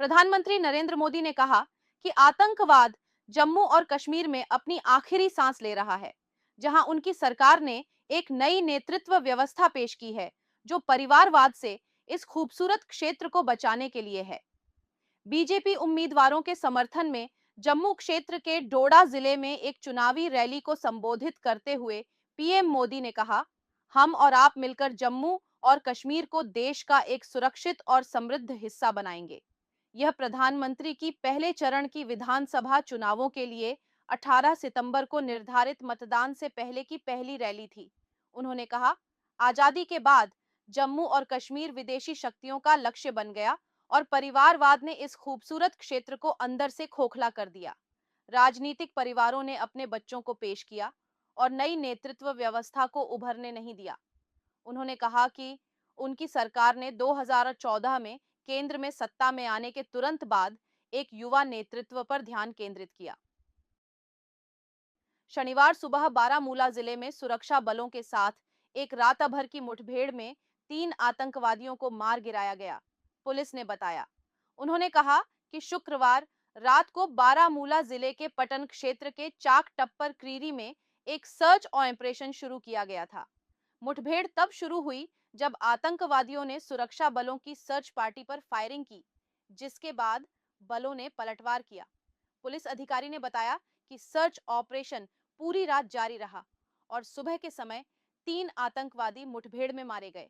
प्रधानमंत्री नरेंद्र मोदी ने कहा कि आतंकवाद जम्मू और कश्मीर में अपनी आखिरी सांस ले रहा है, जहां उनकी सरकार ने एक नई नेतृत्व व्यवस्था पेश की है, जो परिवारवाद से इस खूबसूरत क्षेत्र को बचाने के लिए है। बीजेपी उम्मीदवारों के समर्थन में जम्मू क्षेत्र के डोडा जिले में एक चुनावी रैली को संबोधित करते हुए पीएम मोदी ने कहा, हम और आप मिलकर जम्मू और कश्मीर को देश का एक सुरक्षित और समृद्ध हिस्सा बनाएंगे। यह प्रधानमंत्री की पहले चरण की विधानसभा चुनावों के लिए 18 सितंबर को निर्धारित मतदान से पहले की पहली रैली थी। उन्होंने कहा, आजादी के बाद जम्मू और कश्मीर विदेशी शक्तियों का लक्ष्य बन गया और परिवारवाद ने इस खूबसूरत क्षेत्र को अंदर से खोखला कर दिया। राजनीतिक परिवारों ने अपने बच्चों को पेश किया और नई नेतृत्व व्यवस्था को उभरने नहीं दिया। उन्होंने कहा कि उनकी सरकार ने 2014 में केंद्र में सत्ता में आने के तुरंत बाद एक युवा नेतृत्व पर ध्यान केंद्रित किया। शनिवार सुबह बारामूला जिले में सुरक्षा बलों के साथ एक रात भर की मुठभेड़ में 3 आतंकवादियों को मार गिराया गया, पुलिस ने बताया। उन्होंने कहा कि शुक्रवार रात को बारामूला जिले के पटन क्षेत्र के चाक टप्पर क्रीरी में एक सर्च ऑपरेशन शुरू किया गया था। मुठभेड़ तब शुरू हुई जब आतंकवादियों ने सुरक्षा बलों की सर्च पार्टी पर फायरिंग की, जिसके बाद बलों ने पलटवार किया। पुलिस अधिकारी ने बताया कि सर्च ऑपरेशन पूरी रात जारी रहा और सुबह के समय 3 आतंकवादी मुठभेड़ में मारे गए।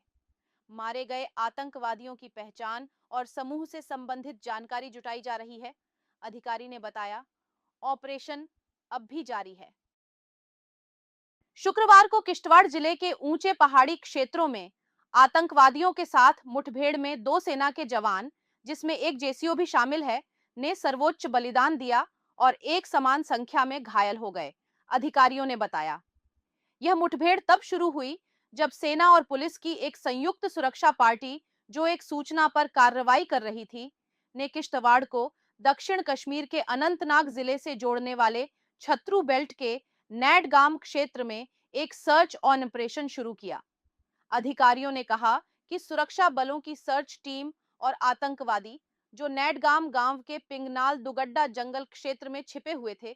मारे गए आतंकवादियों की पहचान और समूह से संबंधित जानकारी जुटाई जा रही है। अधिकारी ने बताया, ऑपरेशन अब भी जारी है। शुक्रवार को किश्तवाड़ जिले के ऊंचे पहाड़ी क्षेत्रों में आतंकवादियों के साथ मुठभेड़ में 2 सेना के जवान, जिसमें एक जेसीओ भी शामिल है, ने सर्वोच्च बलिदान दिया और एक समान संख्या में घायल हो गए, अधिकारियों ने बताया। यह मुठभेड़ तब शुरू हुई जब सेना और पुलिस की एक संयुक्त सुरक्षा पार्टी, जो एक सूचना पर कार्रवाई कर रही थी, ने किश्तवाड़ को दक्षिण कश्मीर के अनंतनाग जिले से जोड़ने वाले छत्रू बेल्ट के नैडगाम क्षेत्र में एक सर्च ऑपरेशन शुरू किया। अधिकारियों ने कहा कि सुरक्षा बलों की सर्च टीम और आतंकवादी, जो नैडगाम गांव के पिंगनाल दुगड्डा जंगल क्षेत्र में छिपे हुए थे,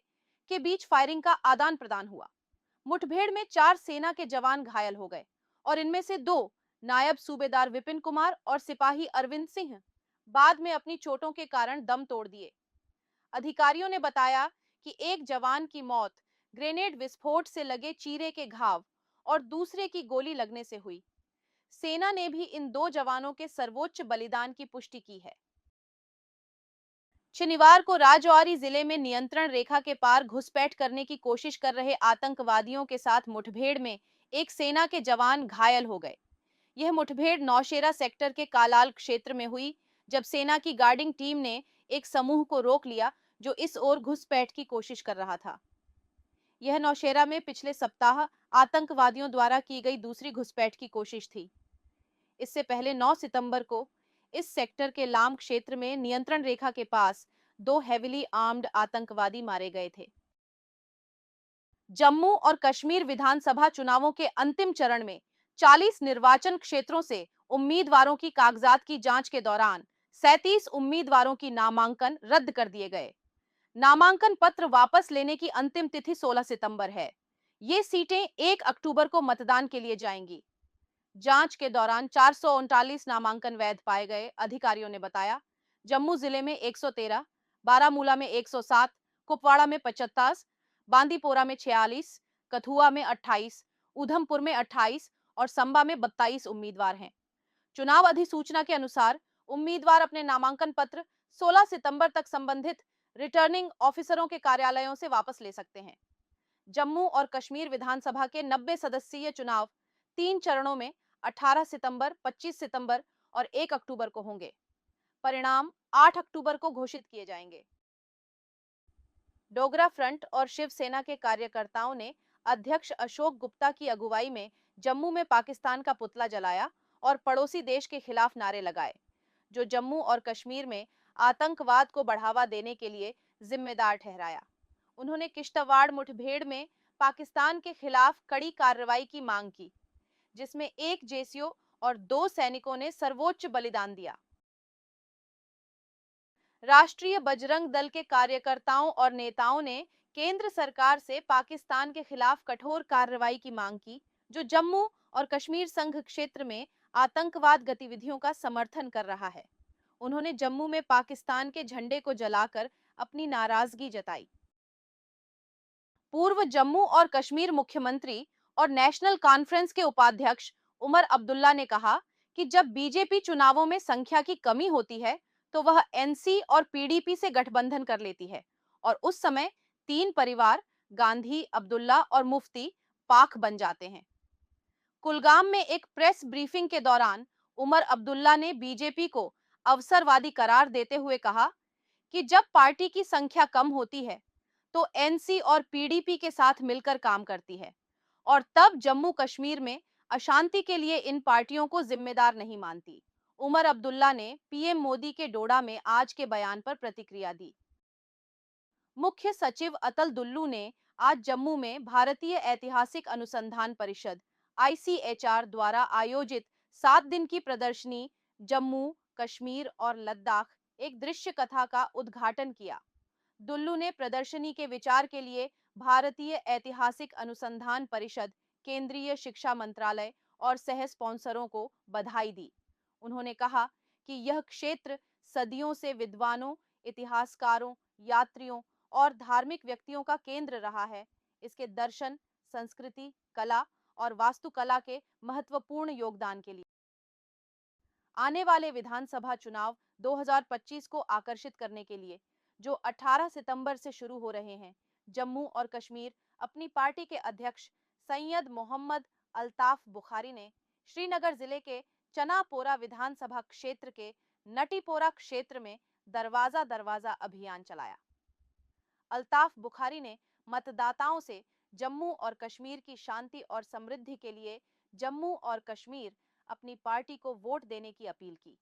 के बीच फायरिंग का आदान प्रदान हुआ। मुठभेड़ में 4 सेना के जवान घायल हो गए और इनमें से 2, नायब सूबेदार विपिन कुमार और सिपाही अरविंद सिंह, बाद में अपनी चोटों के कारण दम तोड़ दिए। अधिकारियों ने बताया कि एक जवान की मौत ग्रेनेड विस्फोट से लगे चीरे के घाव और दूसरे की गोली लगने से हुई। सेना ने भी इन 2 जवानों के सर्वोच्च बलिदान की पुष्टि की है। शनिवार को राजौरी जिले में नियंत्रण रेखा के पार घुसपैठ करने की कोशिश कर रहे आतंकवादियों के साथ मुठभेड़ में एक सेना के जवान घायल हो गए। यह मुठभेड़ नौशेरा सेक्टर के कालाल क्षेत्र में हुई, जब सेना की गार्डिंग टीम ने एक समूह को रोक लिया जो इस ओर घुसपैठ की कोशिश कर रहा था। यह नौशेरा में पिछले सप्ताह आतंकवादियों द्वारा की गई दूसरी घुसपैठ की कोशिश थी। इससे पहले 9 सितंबर को इस सेक्टर के लाम क्षेत्र में नियंत्रण रेखा के पास 2 हेविली आर्म्ड आतंकवादी मारे गए थे। जम्मू और कश्मीर विधानसभा चुनावों के अंतिम चरण में 40 निर्वाचन क्षेत्रों से उम्मीदवारों की कागजात की जांच के दौरान 37 उम्मीदवारों की नामांकन रद्द कर दिए गए। नामांकन पत्र वापस लेने की अंतिम तिथि 16 सितंबर है। ये सीटें 1 अक्टूबर को मतदान के लिए जाएंगी। जांच के दौरान 439 नामांकन वैध पाए गए, अधिकारियों ने बताया। जम्मू जिले में 113, बारामूला में 107, कुपवाड़ा में 50, बांदीपोरा में 46, कठुआ में 28, उधमपुर में 28 और संबा में 22 उम्मीदवार हैं। चुनाव अधिसूचना के अनुसार उम्मीदवार अपने नामांकन पत्र 16 सितंबर तक संबंधित रिटर्निंग ऑफिसरों के कार्यालयों से वापस ले सकते हैं। जम्मू और कश्मीर विधानसभा के 90 सदस्यीय चुनाव 3 चरणों में 18 सितंबर, 25 सितंबर और 1 अक्टूबर को होंगे। परिणाम 8 अक्टूबर को घोषित किए जाएंगे। डोगरा फ्रंट और शिवसेना के कार्यकर्ताओं ने अध्यक्ष अशोक गुप्ता की अगुवाई में जम्मू में पाकिस्तान का पुतला जलाया और पड़ोसी देश के खिलाफ नारे लगाए, जो जम्मू और कश्मीर में आतंकवाद को बढ़ावा देने के लिए जिम्मेदार ठहराया। उन्होंने किश्तवाड़ मुठभेड़ में पाकिस्तान के खिलाफ कड़ी कार्रवाई की मांग की, जिसमें एक जेसीओ और 2 सैनिकों ने सर्वोच्च बलिदान दिया। राष्ट्रीय बजरंग दल के कार्यकर्ताओं और नेताओं ने केंद्र सरकार से पाकिस्तान के खिलाफ कठोर कार्रवाई की मांग की, जो जम्मू और कश्मीर संघ क्षेत्र में आतंकवाद गतिविधियों का समर्थन कर रहा है। उन्होंने जम्मू में पाकिस्तान के झंडे को जलाकर अपनी नाराजगी जताई। पूर्व जम्मू और कश्मीर मुख्यमंत्री और नेशनल कॉन्फ्रेंस के उपाध्यक्ष उमर अब्दुल्ला ने कहा कि जब बीजेपी चुनावों में संख्या की कमी होती है, तो वह एनसी और पीडीपी से गठबंधन कर लेती है और उस समय तीन परिवार गांधी, अब्दुल्ला और मुफ्ती पाक बन जाते हैं। कुलगाम में एक प्रेस ब्रीफिंग के दौरान उमर अब्दुल्ला ने बीजेपी को अवसरवादी करार देते हुए कहा कि जब पार्टी की संख्या कम होती है, तो एनसी और पीडीपी के साथ मिलकर काम करती है और तब जम्मू कश्मीर में अशांति के लिए इन पार्टियों को जिम्मेदार नहीं मानती। उमर अब्दुल्ला ने पीएम मोदी के डोडा में आज के बयान पर प्रतिक्रिया दी। मुख्य सचिव अतल दुल्लू ने आज जम्मू में भारतीय ऐतिहासिक अनुसंधान परिषद आईसीएचआर द्वारा आयोजित 7 दिन की प्रदर्शनी जम्मू, कश्मीर और लद्दाख एक दृश्य कथा का उद्घाटन किया। दुल्लू ने प्रदर्शनी के विचार के लिए भारतीय ऐतिहासिक अनुसंधान परिषद, केंद्रीय शिक्षा मंत्रालय और सह स्पॉन्सरों को बधाई दी। उन्होंने कहा कि यह क्षेत्र सदियों से विद्वानों, इतिहासकारों, यात्रियों और धार्मिक व्यक्तियों का केंद्र रहा है। इसके दर्शन, संस्कृति, कला और वास्तुकला के महत्वपूर्ण योगदान के लिए आने वाले विधानसभा चुनाव 2025 को आकर्षित करने के लिए, जो 18 सितंबर से शुरू हो रहे हैं, जम्मू और कश्मीर अपनी पार्टी के अध्यक्ष सैयद मोहम्मद अल्ताफ बुखारी ने श्रीनगर जिले के चनापोरा विधानसभा क्षेत्र के नटीपोरा क्षेत्र में दरवाजा दरवाजा अभियान चलाया। अल्ताफ बुखारी ने मतदाताओं से जम्मू और कश्मीर की शांति और समृद्धि के लिए जम्मू और कश्मीर अपनी पार्टी को वोट देने की अपील की।